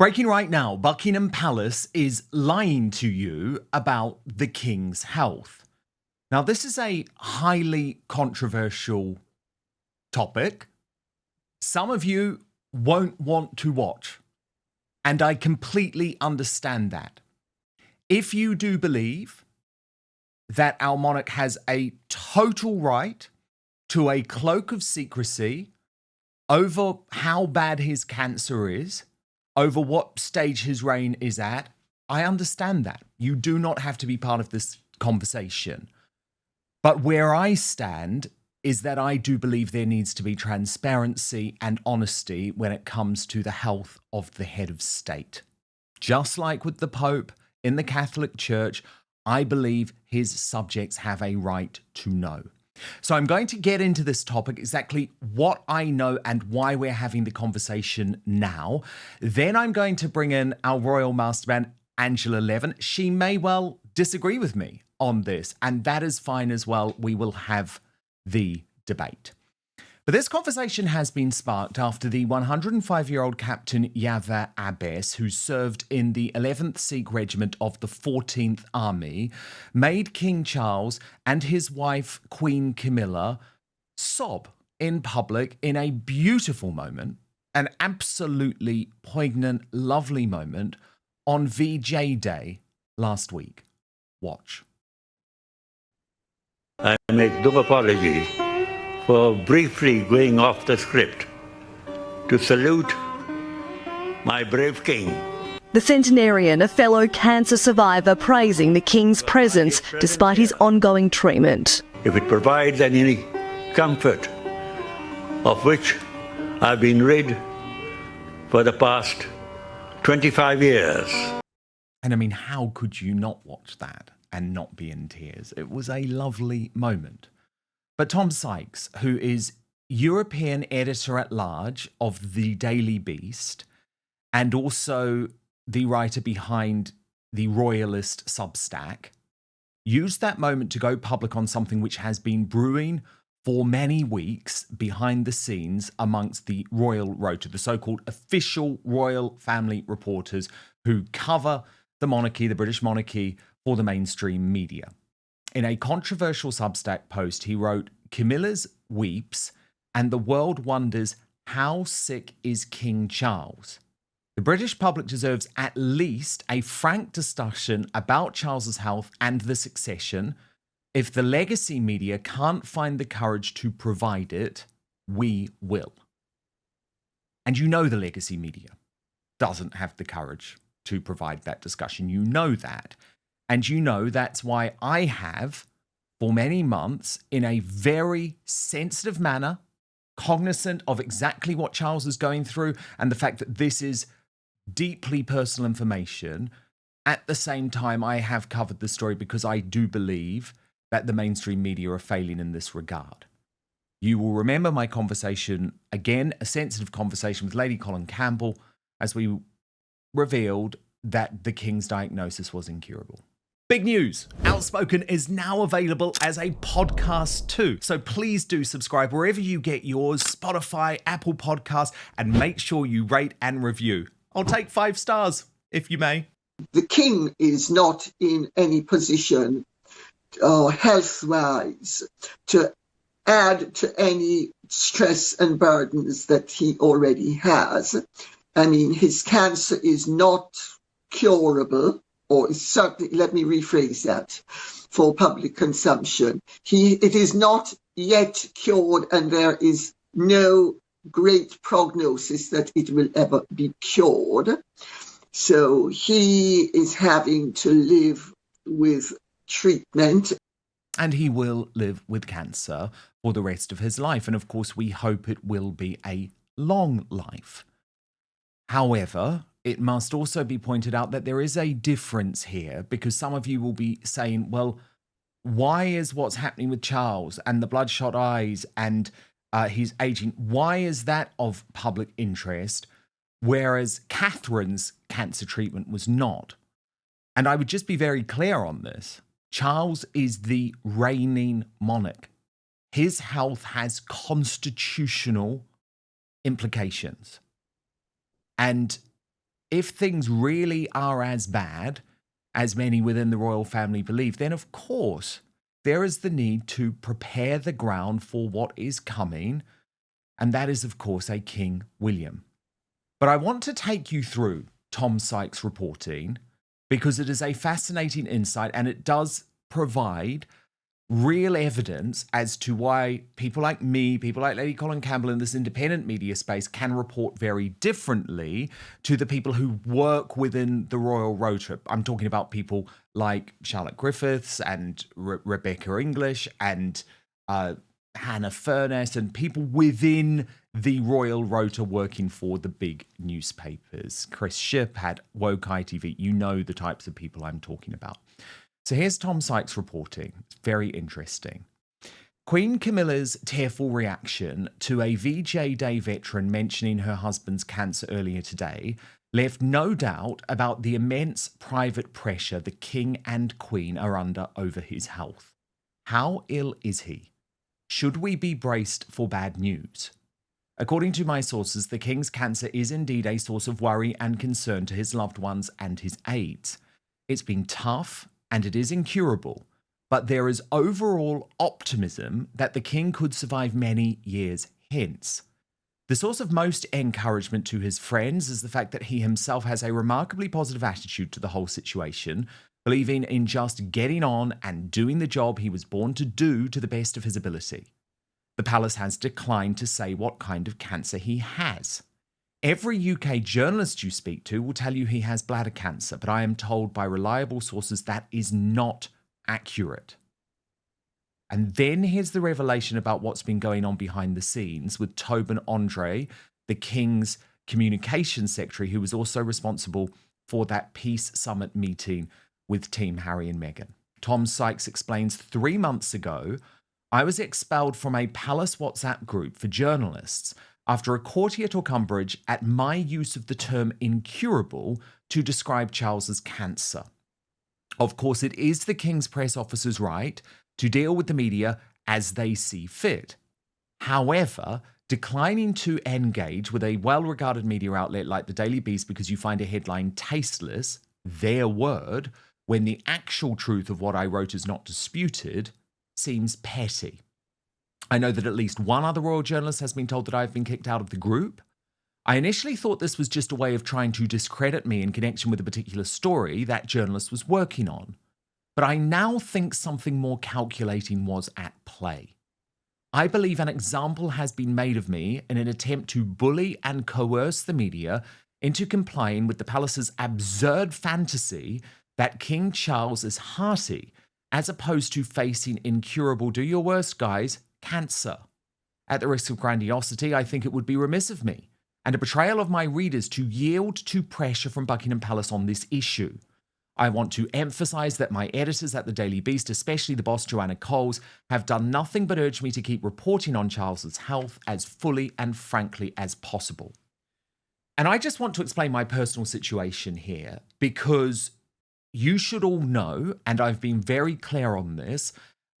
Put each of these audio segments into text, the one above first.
Breaking right now, Buckingham Palace is lying to you about the King's health. Now, this is a highly controversial topic. Some of you won't want to watch, and I completely understand that. If you do believe that our monarch has a total right to a cloak of secrecy over how bad his cancer is, over what stage his reign is at, I understand that. You do not have to be part of this conversation. But where I stand is that I do believe there needs to be transparency and honesty when it comes to the health of the head of state. Just like with the Pope in the Catholic Church, I believe his subjects have a right to know. So I'm going to get into this topic, exactly what I know and why we're having the conversation now. Then I'm going to bring in our Royal Mastermind Angela Levin. She may well disagree with me on this, and that is fine as well. We will have the debate. But this conversation has been sparked after the 105-year-old Captain Yava Abbas, who served in the 11th Sikh Regiment of the 14th Army, made King Charles and his wife, Queen Camilla, sob in public in a beautiful moment, an absolutely poignant, lovely moment on VJ Day last week. Watch. I make no apology for briefly going off the script to salute my brave king. The centenarian, a fellow cancer survivor, praising the King's presence despite his ongoing treatment. If it provides any comfort, of which I've been rid for the past 25 years. And I mean, how could you not watch that and not be in tears? It was a lovely moment. But Tom Sykes, who is European editor-at-large of The Daily Beast and also the writer behind the Royalist Substack, used that moment to go public on something which has been brewing for many weeks behind the scenes amongst the Royal Rota, the so-called official royal family reporters who cover the monarchy, the British monarchy, for the mainstream media. In a controversial Substack post, he wrote, "Camilla's weeps and the world wonders how sick is King Charles. The British public deserves at least a frank discussion about Charles's health and the succession. If the legacy media can't find the courage to provide it, we will." And you know the legacy media doesn't have the courage to provide that discussion. You know that. And you know that's why I have, for many months, in a very sensitive manner, cognizant of exactly what Charles is going through and the fact that this is deeply personal information. At the same time, I have covered the story because I do believe that the mainstream media are failing in this regard. You will remember my conversation, again, a sensitive conversation with Lady Colin Campbell, as we revealed that the King's diagnosis was incurable. Big news! Outspoken is now available as a podcast too. So please do subscribe wherever you get yours, Spotify, Apple Podcasts, and make sure you rate and review. I'll take 5 stars, if you may. The king is not in any position, health-wise, to add to any stress and burdens that he already has. I mean, his cancer is not curable, or certainly, let me rephrase that, for public consumption. It is not yet cured, and there is no great prognosis that it will ever be cured. So he is having to live with treatment. And he will live with cancer for the rest of his life. And of course, we hope it will be a long life. However, it must also be pointed out that there is a difference here, because some of you will be saying, well, why is what's happening with Charles and the bloodshot eyes and his aging, why is that of public interest, whereas Catherine's cancer treatment was not? And I would just be very clear on this. Charles is the reigning monarch. His health has constitutional implications. And if things really are as bad as many within the royal family believe, then of course there is the need to prepare the ground for what is coming, and that is, of course, a King William. But I want to take you through Tom Sykes' reporting because it is a fascinating insight and it does provide real evidence as to why people like me, people like Lady Colin Campbell in this independent media space can report very differently to the people who work within the Royal Rota. I'm talking about people like Charlotte Griffiths and Rebecca English and Hannah Furness and people within the Royal Rota working for the big newspapers. Chris Shipp had Woke ITV. You know the types of people I'm talking about. So here's Tom Sykes reporting. It's very interesting. Queen Camilla's tearful reaction to a VJ Day veteran mentioning her husband's cancer earlier today left no doubt about the immense private pressure the King and Queen are under over his health. How ill is he? Should we be braced for bad news? According to my sources, the King's cancer is indeed a source of worry and concern to his loved ones and his aides. It's been tough and it is incurable, but there is overall optimism that the King could survive many years hence. The source of most encouragement to his friends is the fact that he himself has a remarkably positive attitude to the whole situation, believing in just getting on and doing the job he was born to do to the best of his ability. The palace has declined to say what kind of cancer he has. Every UK journalist you speak to will tell you he has bladder cancer, but I am told by reliable sources that is not accurate. And then here's the revelation about what's been going on behind the scenes with Tobin Andre, the King's communications secretary, who was also responsible for that peace summit meeting with Team Harry and Meghan. Tom Sykes explains 3 months ago, I was expelled from a palace WhatsApp group for journalists after a courtier took umbrage at my use of the term incurable to describe Charles's cancer. Of course, it is the King's press officer's right to deal with the media as they see fit. However, declining to engage with a well-regarded media outlet like the Daily Beast because you find a headline tasteless, their word, when the actual truth of what I wrote is not disputed, seems petty. I know that at least one other royal journalist has been told that I've been kicked out of the group. I initially thought this was just a way of trying to discredit me in connection with a particular story that journalist was working on. But I now think something more calculating was at play. I believe an example has been made of me in an attempt to bully and coerce the media into complying with the palace's absurd fantasy that King Charles is hearty, as opposed to facing incurable, do your worst, guys, cancer. At the risk of grandiosity, I think it would be remiss of me and a betrayal of my readers to yield to pressure from Buckingham Palace on this issue. I want to emphasise that my editors at the Daily Beast, especially the boss Joanna Coles, have done nothing but urge me to keep reporting on Charles's health as fully and frankly as possible. And I just want to explain my personal situation here because you should all know, and I've been very clear on this,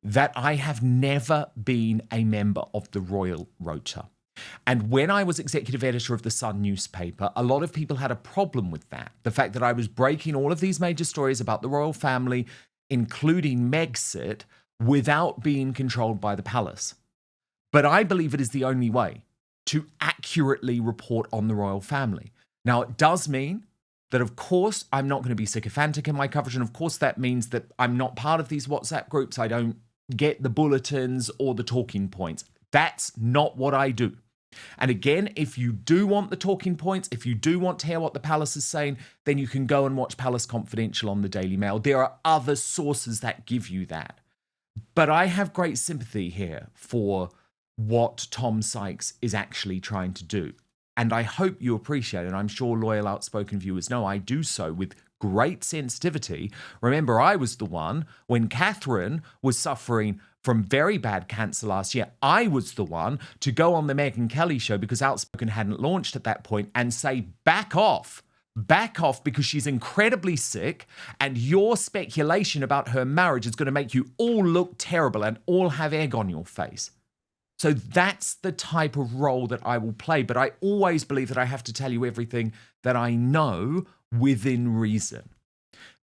that I have never been a member of the Royal Rota. And when I was executive editor of the Sun newspaper, a lot of people had a problem with that. The fact that I was breaking all of these major stories about the royal family, including Megxit, without being controlled by the palace. But I believe it is the only way to accurately report on the royal family. Now, it does mean that, of course, I'm not going to be sycophantic in my coverage. And of course, that means that I'm not part of these WhatsApp groups. I don't get the bulletins or the talking points. That's not what I do. And again, if you do want the talking points, if you do want to hear what the palace is saying, then you can go and watch Palace Confidential on the Daily Mail. There are other sources that give you that. But I have great sympathy here for what Tom Sykes is actually trying to do. And I hope you appreciate it. And I'm sure loyal Outspoken viewers know I do so with great sensitivity. Remember, I was the one, when Catherine was suffering from very bad cancer last year, I was the one to go on the Megyn Kelly show because Outspoken hadn't launched at that point and say, back off because she's incredibly sick and your speculation about her marriage is going to make you all look terrible and all have egg on your face. So that's the type of role that I will play. But I always believe that I have to tell you everything that I know within reason.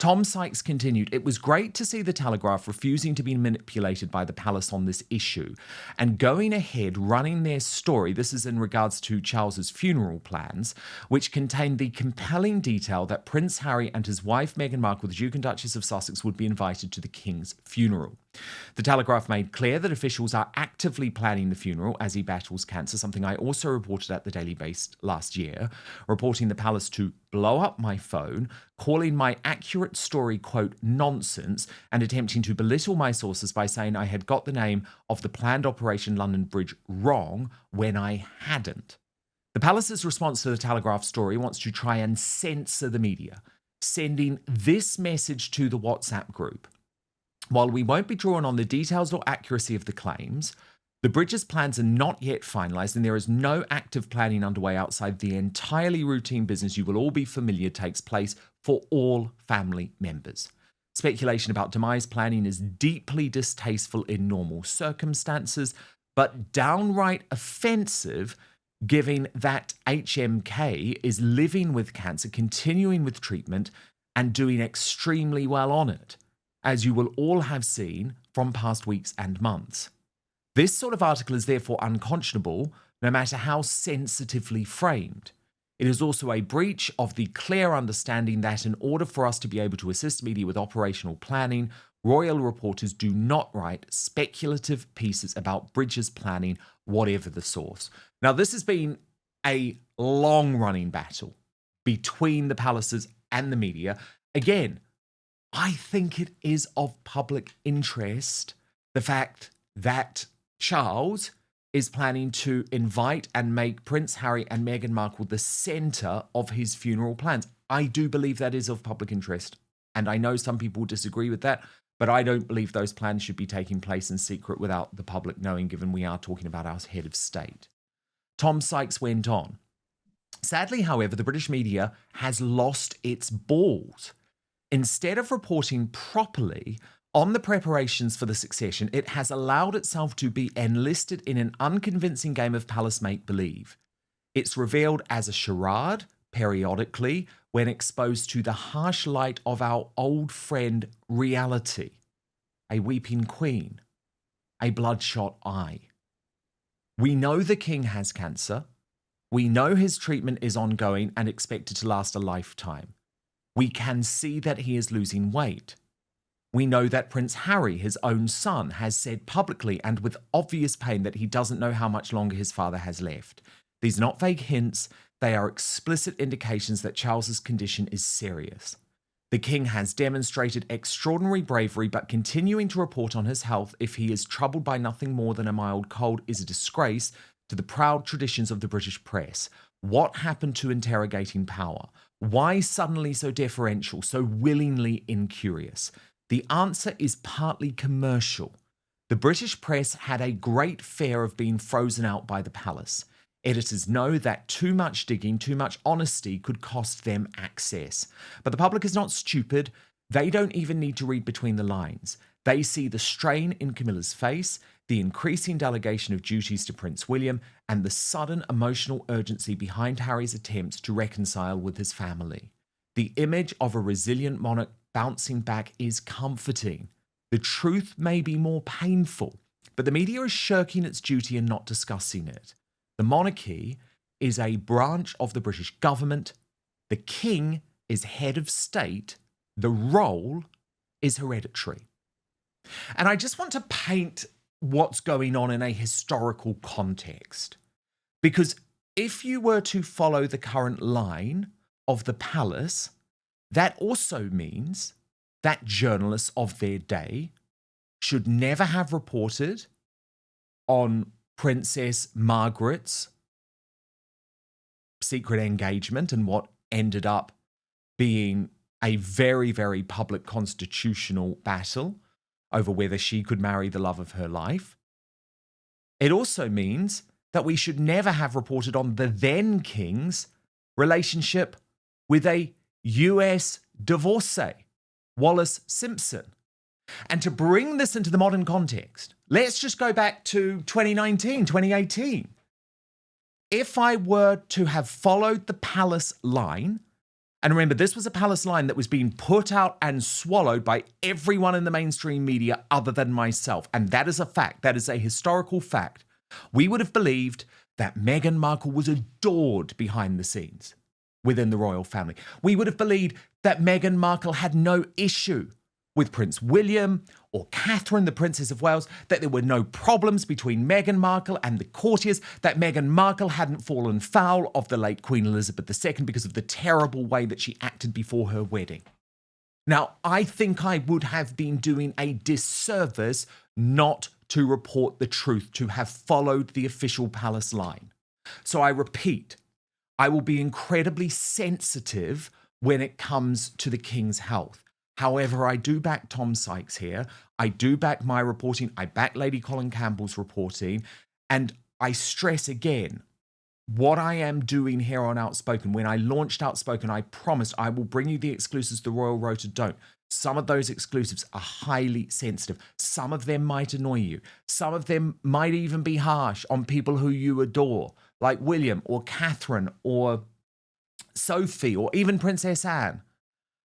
Tom Sykes continued, "It was great to see the Telegraph refusing to be manipulated by the palace on this issue and going ahead running their story." This is in regards to Charles's funeral plans, which contained the compelling detail that Prince Harry and his wife Meghan Markle, the Duke and Duchess of Sussex, would be invited to the King's funeral. The Telegraph made clear that officials are actively planning the funeral as he battles cancer, something I also reported at the Daily Beast last year, reporting the palace to blow up my phone, calling my accurate story, quote, nonsense, and attempting to belittle my sources by saying I had got the name of the planned Operation London Bridge wrong when I hadn't. The palace's response to the Telegraph story wants to try and censor the media, sending this message to the WhatsApp group. While we won't be drawn on the details or accuracy of the claims, the bridge's plans are not yet finalised and there is no active planning underway outside the entirely routine business you will all be familiar takes place for all family members. Speculation about demise planning is deeply distasteful in normal circumstances, but downright offensive given that HMK is living with cancer, continuing with treatment, and doing extremely well on it, as you will all have seen from past weeks and months. This sort of article is therefore unconscionable, no matter how sensitively framed. It is also a breach of the clear understanding that in order for us to be able to assist media with operational planning, royal reporters do not write speculative pieces about bridges planning, whatever the source. Now, this has been a long-running battle between the palaces and the media. Again, I think it is of public interest, the fact that Charles is planning to invite and make Prince Harry and Meghan Markle the centre of his funeral plans. I do believe that is of public interest. And I know some people disagree with that, but I don't believe those plans should be taking place in secret without the public knowing, given we are talking about our head of state. Tom Sykes went on. Sadly, however, the British media has lost its balls. Instead of reporting properly on the preparations for the succession, it has allowed itself to be enlisted in an unconvincing game of palace make-believe. It's revealed as a charade, periodically, when exposed to the harsh light of our old friend reality. A weeping queen, a bloodshot eye. We know the king has cancer. We know his treatment is ongoing and expected to last a lifetime. We can see that he is losing weight. We know that Prince Harry, his own son, has said publicly and with obvious pain that he doesn't know how much longer his father has left. These are not vague hints, they are explicit indications that Charles's condition is serious. The king has demonstrated extraordinary bravery, but continuing to report on his health if he is troubled by nothing more than a mild cold is a disgrace to the proud traditions of the British press. What happened to interrogating power? Why suddenly so deferential, so willingly incurious? The answer is partly commercial. The British press had a great fear of being frozen out by the palace. Editors know that too much digging, too much honesty could cost them access. But the public is not stupid. They don't even need to read between the lines. They see the strain in Camilla's face, the increasing delegation of duties to Prince William, and the sudden emotional urgency behind Harry's attempts to reconcile with his family. The image of a resilient monarch bouncing back is comforting. The truth may be more painful, but the media is shirking its duty and not discussing it. The monarchy is a branch of the British government. The king is head of state. The role is hereditary. And I just want to paint what's going on in a historical context. Because if you were to follow the current line of the palace, that also means that journalists of their day should never have reported on Princess Margaret's secret engagement and what ended up being a very, very public constitutional battle over whether she could marry the love of her life. It also means that we should never have reported on the then king's relationship with a US divorcee, Wallace Simpson. And to bring this into the modern context, let's just go back to 2019, 2018. If I were to have followed the palace line, and remember, this was a palace line that was being put out and swallowed by everyone in the mainstream media other than myself. And that is a fact. That is a historical fact. We would have believed that Meghan Markle was adored behind the scenes within the royal family. We would have believed that Meghan Markle had no issue with Prince William or Catherine, the Princess of Wales, that there were no problems between Meghan Markle and the courtiers, that Meghan Markle hadn't fallen foul of the late Queen Elizabeth II because of the terrible way that she acted before her wedding. Now, I think I would have been doing a disservice not to report the truth, to have followed the official palace line. So I repeat, I will be incredibly sensitive when it comes to the King's health. However, I do back Tom Sykes here. I do back my reporting. I back Lady Colin Campbell's reporting. And I stress again, what I am doing here on Outspoken, when I launched Outspoken, I promised I will bring you the exclusives the Royal Rota don't. Some of those exclusives are highly sensitive. Some of them might annoy you. Some of them might even be harsh on people who you adore, like William or Catherine or Sophie or even Princess Anne.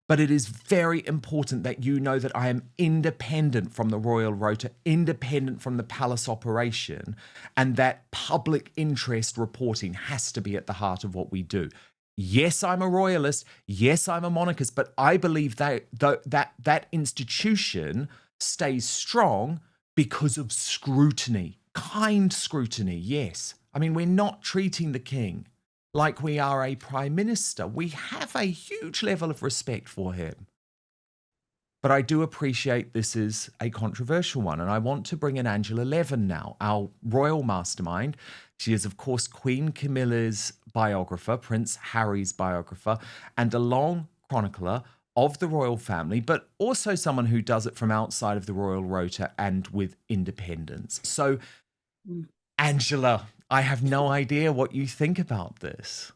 But it is very important that you know that I am independent from the Royal Rota, independent from the palace operation, and that public interest reporting has to be at the heart of what we do. Yes, I'm a royalist. Yes, I'm a monarchist, but I believe that institution stays strong because of scrutiny, kind scrutiny, yes. I mean, we're not treating the king like we are a prime minister. We have a huge level of respect for him. But I do appreciate this is a controversial one. And I want to bring in Angela Levin now, our royal mastermind. She is, of course, Queen Camilla's biographer, Prince Harry's biographer, and a long chronicler of the royal family, but also someone who does it from outside of the royal rota and with independence. So, Angela, I have no idea what you think about this.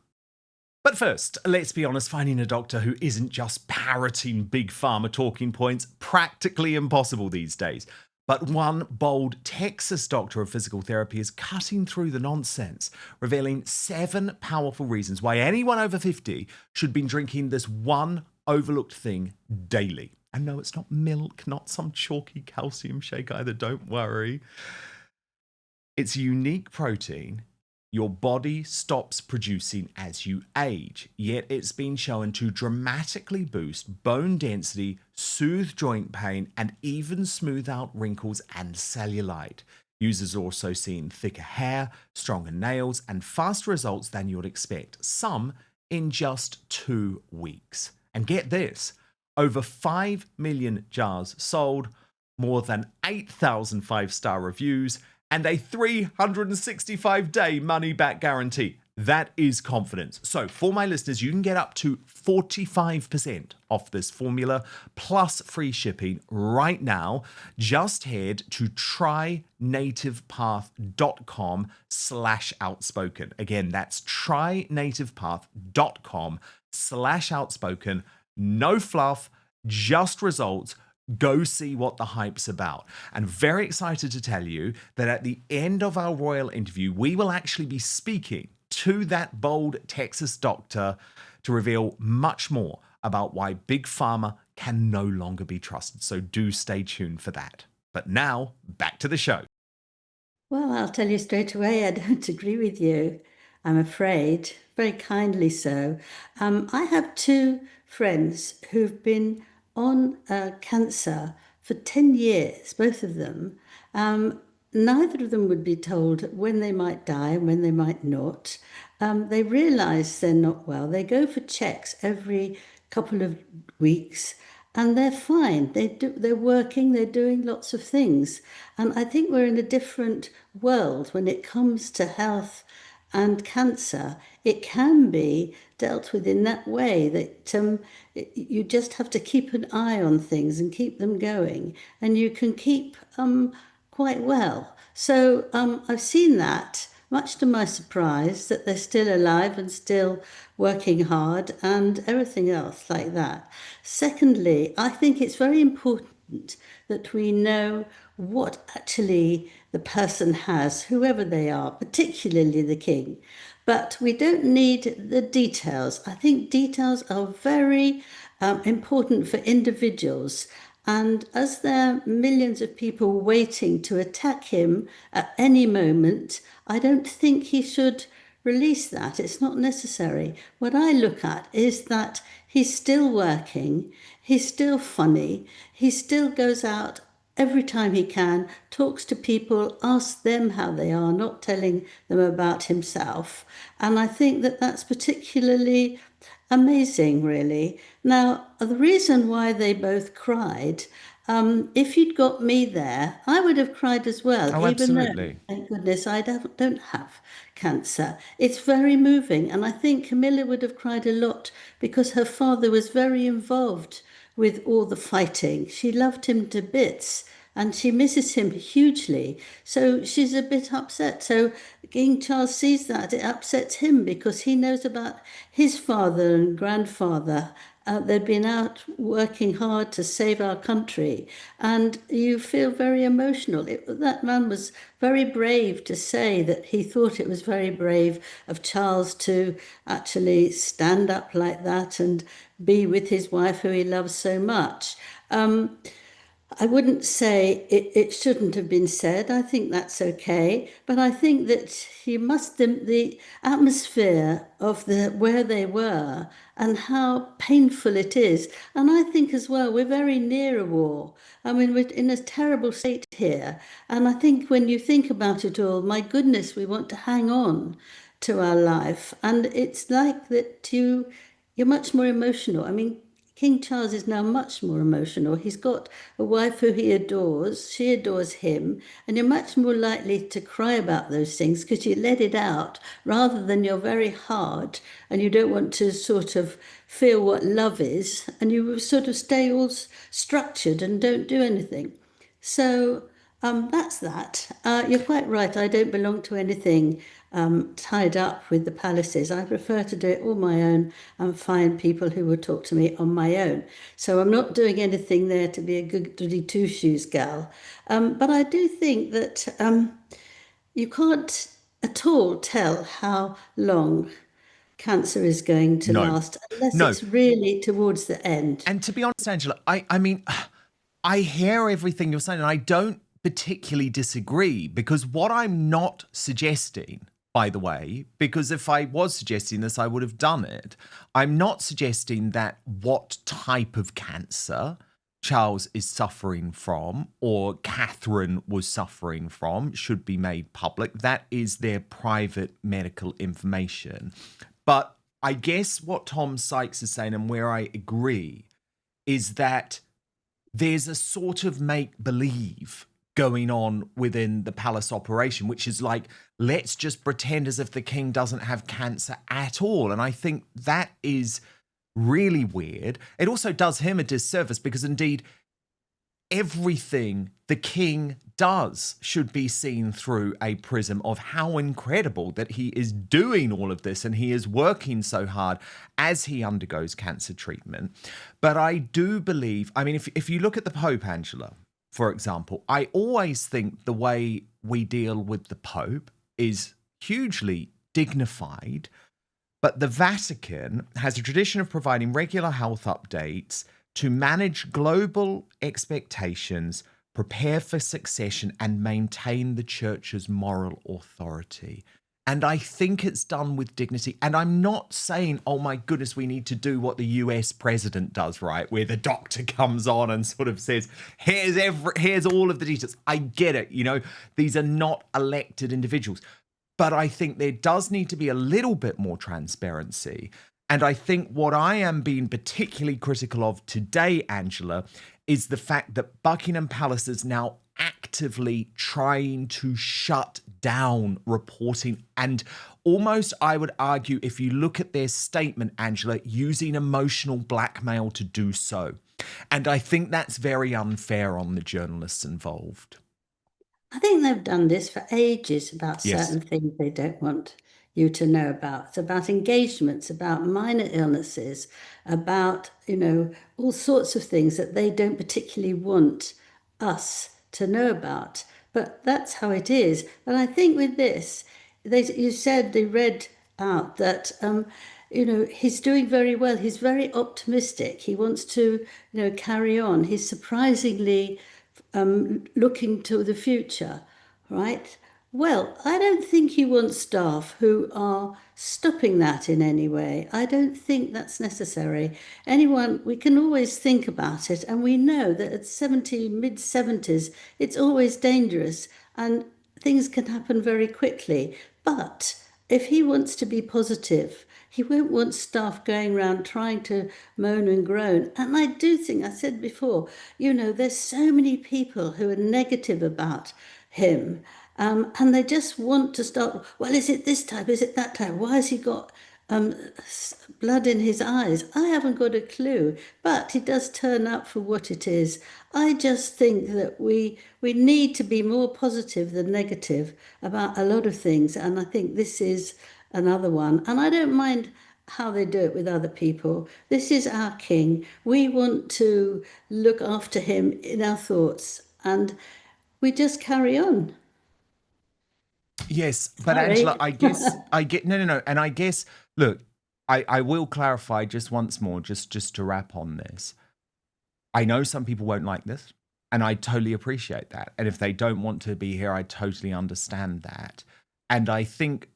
But first, let's be honest, finding a doctor who isn't just parroting big pharma talking points, practically impossible these days. But one bold Texas doctor of physical therapy is cutting through the nonsense, revealing 7 powerful reasons why anyone over 50 should be drinking this one overlooked thing daily. And no, it's not milk, not some chalky calcium shake either, don't worry. It's a unique protein your body stops producing as you age, yet it's been shown to dramatically boost bone density, soothe joint pain, and even smooth out wrinkles and cellulite. Users are also seeing thicker hair, stronger nails, and faster results than you'd expect, some in just 2 weeks. And get this, over 5 million jars sold, more than 8,000 5-star reviews, and a 365-day money-back guarantee. That is confidence. So for my listeners, you can get up to 45% off this formula plus free shipping right now. Just head to trynativepath.com/outspoken. Again, that's trynativepath.com/outspoken. No fluff, just results. Go see what the hype's about. And very excited to tell you that at the end of our royal interview, we will actually be speaking to that bold Texas doctor to reveal much more about why Big Pharma can no longer be trusted. So do stay tuned for that. But now, back to the show. Well, I'll tell you straight away, I don't agree with you, I'm afraid, very kindly so. I have 2 friends who've been on cancer for 10 years, both of them. Neither of them would be told when they might die and when they might not. They realise they're not well. They go for checks every couple of weeks and they're fine. They're working, they're doing lots of things. And I think we're in a different world when it comes to health and cancer. It can be dealt with in that way, that you just have to keep an eye on things and keep them going, and you can keep quite well. So I've seen that, much to my surprise, that they're still alive and still working hard and everything else like that. Secondly, I think it's very important important that we know what actually the person has, whoever they are, particularly the king. But we don't need the details. I think details are very important for individuals. And as there are millions of people waiting to attack him at any moment, I don't think he should release that. It's not necessary. What I look at is that he's still working, he's still funny, he still goes out every time he can, talks to people, asks them how they are, not telling them about himself. And I think that that's particularly amazing, really. Now, the reason why they both cried, if you'd got me there, I would have cried as well, Oh, even though, absolutely. thank goodness, don't have cancer. It's very moving. And I think Camilla would have cried a lot because her father was very involved with all the fighting. She loved him to bits and she misses him hugely. So she's a bit upset. So King Charles sees that. It upsets him because he knows about his father and grandfather. They'd been out working hard to save our country. And you feel very emotional. That man was very brave to say that he thought it was very brave of Charles to actually stand up like that and be with his wife, who he loves so much. I wouldn't say it shouldn't have been said. I think that's okay. But I think that you must, the atmosphere of where they were and how painful it is. And I think as well, we're very near a war. I mean, we're in a terrible state here. And I think when you think about it all, my goodness, we want to hang on to our life. And it's like that you're much more emotional. I mean, King Charles is now much more emotional. He's got a wife who he adores, she adores him, and you're much more likely to cry about those things because you let it out rather than you're very hard and you don't want to sort of feel what love is and you sort of stay all structured and don't do anything. So that's that. You're quite right. I don't belong to anything tied up with the palaces. I prefer to do it all my own and find people who will talk to me on my own. So I'm not doing anything there to be a goody two-shoes gal. But I do think that you can't at all tell how long cancer is going to No. last unless No. it's really towards the end. And to be honest, Angela, I mean, I hear everything you're saying, and I don't particularly disagree, because what I'm not suggesting, by the way, because if I was suggesting this, I would have done it. I'm not suggesting that what type of cancer Charles is suffering from or Catherine was suffering from should be made public. That is their private medical information. But I guess what Tom Sykes is saying, and where I agree, is that there's a sort of make-believe going on within the palace operation, which is like, let's just pretend as if the king doesn't have cancer at all. And I think that is really weird. It also does him a disservice because indeed everything the king does should be seen through a prism of how incredible that he is doing all of this and he is working so hard as he undergoes cancer treatment. But I do believe, I mean, if you look at the Pope, Angela, for example, I always think the way we deal with the Pope is hugely dignified, but the Vatican has a tradition of providing regular health updates to manage global expectations, prepare for succession, and maintain the church's moral authority. And I think it's done with dignity. And I'm not saying, oh my goodness, we need to do what the US president does, right? Where the doctor comes on and sort of says, here's all of the details. I get it. You know, these are not elected individuals. But I think there does need to be a little bit more transparency. And I think what I am being particularly critical of today, Angela, is the fact that Buckingham Palace is now actively trying to shut down reporting and almost, I would argue, if you look at their statement, Angela, using emotional blackmail to do so. And I think that's very unfair on the journalists involved. I think they've done this for ages about Yes. certain things they don't want you to know about. It's about engagements, about minor illnesses, about, all sorts of things that they don't particularly want us to know about. But that's how it is. And I think with this, you said they read out that, he's doing very well. He's very optimistic. He wants to, carry on. He's surprisingly looking to the future, right? Well, I don't think you want staff who are stopping that in any way. I don't think that's necessary. We can always think about it, and we know that at 70, mid 70s, it's always dangerous and things can happen very quickly. But if he wants to be positive, he won't want staff going around trying to moan and groan. And I do think, I said before, there's so many people who are negative about him. And they just want to start, well, is it this type? Is it that type? Why has he got blood in his eyes? I haven't got a clue, but he does turn up for what it is. I just think that we need to be more positive than negative about a lot of things. And I think this is another one. And I don't mind how they do it with other people. This is our king. We want to look after him in our thoughts, and we just carry on. Yes, but Sorry. Angela, I get no. And I guess, look, I will clarify just once more, just to wrap on this. I know some people won't like this, and I totally appreciate that. And if they don't want to be here, I totally understand that. And I think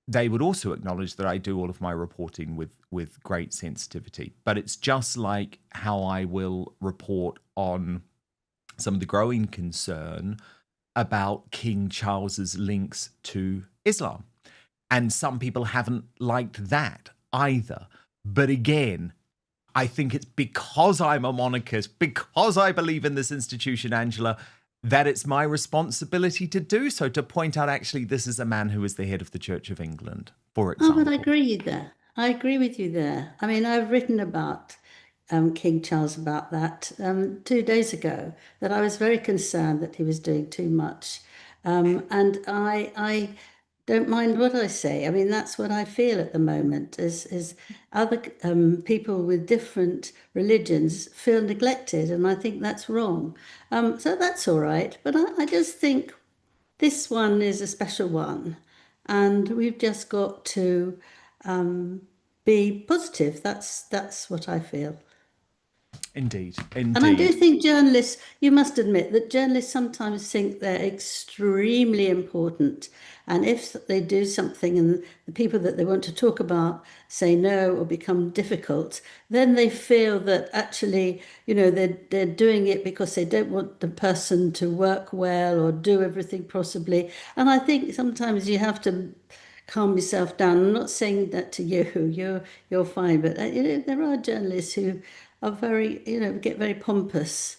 they would also acknowledge that I do all of my reporting with great sensitivity. But it's just like how I will report on some of the growing concern about King Charles's links to Islam. And some people haven't liked that either. But again, I think it's because I'm a monarchist, because I believe in this institution, Angela, that it's my responsibility to do so, to point out, actually, this is a man who is the head of the Church of England, for example. Oh, but I agree with you there. I agree with you there. I mean, I've written about King Charles about that 2 days ago, that I was very concerned that he was doing too much. And I don't mind what I say. I mean, that's what I feel at the moment, is other people with different religions feel neglected, and I think that's wrong. So that's all right. But I just think this one is a special one, and we've just got to be positive. That's what I feel. Indeed. And I do think journalists, you must admit that journalists sometimes think they're extremely important. And if they do something and the people that they want to talk about say no or become difficult, then they feel that actually, they're doing it because they don't want the person to work well or do everything possibly. And I think sometimes you have to calm yourself down. I'm not saying that to you, you're fine, but there are journalists who are very, get very pompous.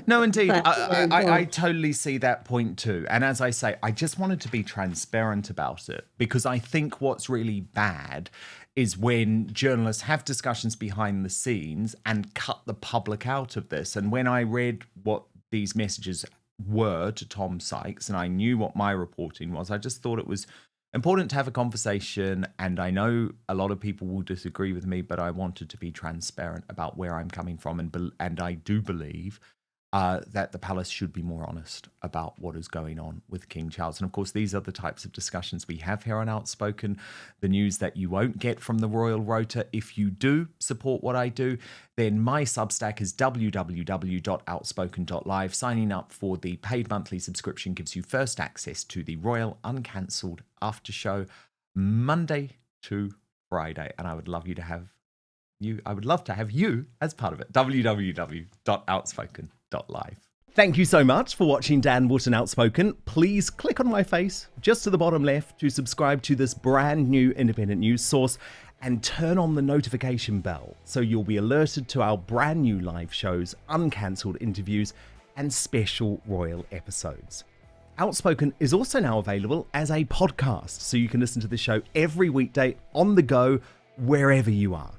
No, indeed. I totally see that point too. And as I say, I just wanted to be transparent about it, because I think what's really bad is when journalists have discussions behind the scenes and cut the public out of this. And when I read what these messages were to Tom Sykes, and I knew what my reporting was, I just thought it was important to have a conversation. And I know a lot of people will disagree with me, but I wanted to be transparent about where I'm coming from. And I do believe that the palace should be more honest about what is going on with King Charles. And of course, these are the types of discussions we have here on Outspoken, the news that you won't get from the Royal Rota. If you do support what I do, then my Substack is www.outspoken.live. Signing up for the paid monthly subscription gives you first access to the Royal Uncancelled After Show Monday to Friday. And I would love to have you as part of it. www.outspoken.live. Thank you so much for watching Dan Wootton Outspoken. Please click on my face just to the bottom left to subscribe to this brand new independent news source and turn on the notification bell so you'll be alerted to our brand new live shows, uncancelled interviews, and special royal episodes. Outspoken is also now available as a podcast, so you can listen to the show every weekday on the go, wherever you are.